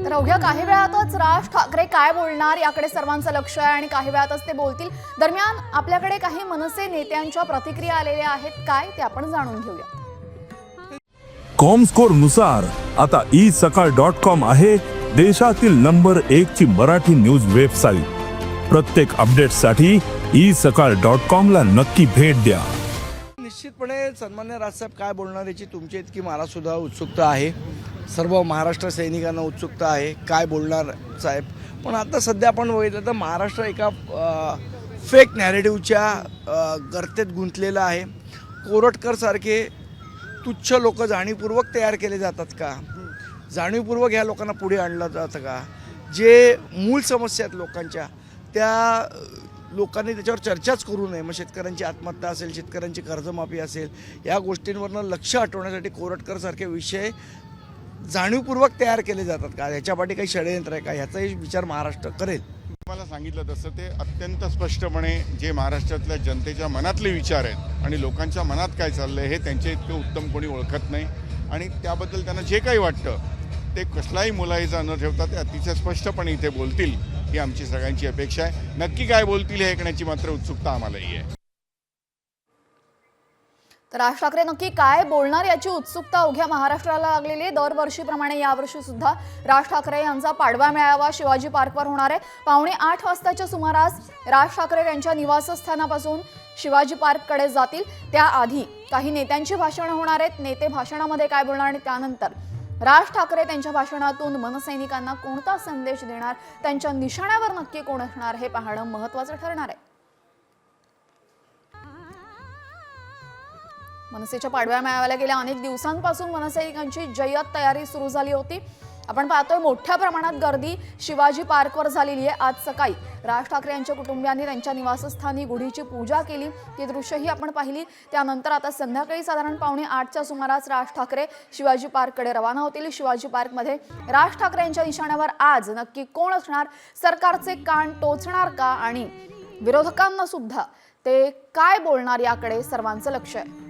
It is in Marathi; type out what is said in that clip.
तर अवघ्या काही वेळातच राज ठाकरे काय बोलणार याकडे सर्वांचं लक्ष आहे आणि काही वेळातच ते बोलतील। दरम्यान आपल्याकडे काही मनसे नेत्यांच्या प्रतिक्रिया आलेल्या आहेत, काय ते आपण जाणून घेऊया। कॉमस्कोर नुसार आता isakal.com आहे देशातील नंबर 1 ची मराठी न्यूज वेबसाईट। प्रत्येक अपडेटसाठी isakal.com ला नक्की भेट द्या। निश्चितपणे सन्मान्य राजसाहेब काय बोलणार याची तुमची इतकी मला सुद्धा उत्सुकता आहे, सर्व महाराष्ट्र सैनिकांना उत्सुकता आहे काय बोलणार साहेब। पण आता सध्या आपण बघितलं तर महाराष्ट्र एका फेक नॅरेटिव्हच्या गर्तेत गुंतलेला आहे। कोरटकर सारखे तुच्छ लोक जाणीवपूर्वक तयार केले जातात का? जाणीवपूर्वक ह्या लोकांना पुढे आणलं जातं का? जे मूळ समस्या आहेत लोकांच्या त्या लोकांनी त्याच्यावर चर्चाच करू नये। मग शेतकऱ्यांची आत्महत्या असेल, शेतकऱ्यांची कर्जमाफी असेल, या गोष्टींवरनं लक्ष हटवण्यासाठी कोरटकर सारखे विषय जाणीवपूर्वक तयार केले जातात का? ह्याच्यापाठी काही षडयंत्र आहे का? ह्याचाही विचार महाराष्ट्र करेल। मला सांगितलं तसं ते अत्यंत स्पष्टपणे जे महाराष्ट्रातल्या जनतेच्या मनातले विचार आहेत आणि लोकांच्या मनात काय चाललंय हे त्यांच्या इतकं उत्तम कोणी ओळखत नाही। आणि त्याबद्दल त्यांना जे काही वाटतं ते कसलाही मुलाहिजा न ठेवता ते अतिशय स्पष्टपणे इथे बोलतील ही आमची सगळ्यांची अपेक्षा आहे। नक्की काय बोलतील हे ऐकण्याची मात्र उत्सुकता आम्हालाही आहे। तर राज ठाकरे नक्की काय बोलणार याची उत्सुकता अवघ्या महाराष्ट्राला लागलेली आहे। दरवर्षीप्रमाणे यावर्षी सुद्धा राज ठाकरे यांचा पाडवा मेळावा शिवाजी पार्कवर होणार आहे। 7:45 वाजताच्या सुमारास राज ठाकरे यांच्या निवासस्थानापासून शिवाजी पार्ककडे जातील। त्याआधी काही नेत्यांची भाषणं होणार आहेत। नेते भाषणामध्ये काय बोलणार आणि त्यानंतर राज ठाकरे त्यांच्या भाषणातून मनसैनिकांना कोणता संदेश देणार, त्यांच्या निशाण्यावर नक्की कोण असणार हे पाहणं महत्त्वाचं ठरणार आहे। मनसेच्या पाडव्या मेळाव्याला गेल्या अनेक दिवसांपासून मनसैनिकांची जय्यत तयारी सुरू झाली होती। आपण पाहतोय मोठ्या प्रमाणात गर्दी शिवाजी पार्कवर झालेली आहे। आज सकाळी राज ठाकरे यांच्या कुटुंबियांनी त्यांच्या निवासस्थानी गुढीची पूजा केली, ती दृश्यही आपण पाहिली। त्यानंतर आता संध्याकाळी साधारण 7:45च्या सुमारास राज ठाकरे शिवाजी पार्ककडे रवाना होतील। शिवाजी पार्कमध्ये राज ठाकरे यांच्या निशाण्यावर आज नक्की कोण असणार, सरकारचे कान टोचणार का आणि विरोधकांना सुद्धा ते काय बोलणार याकडे सर्वांचं लक्ष आहे।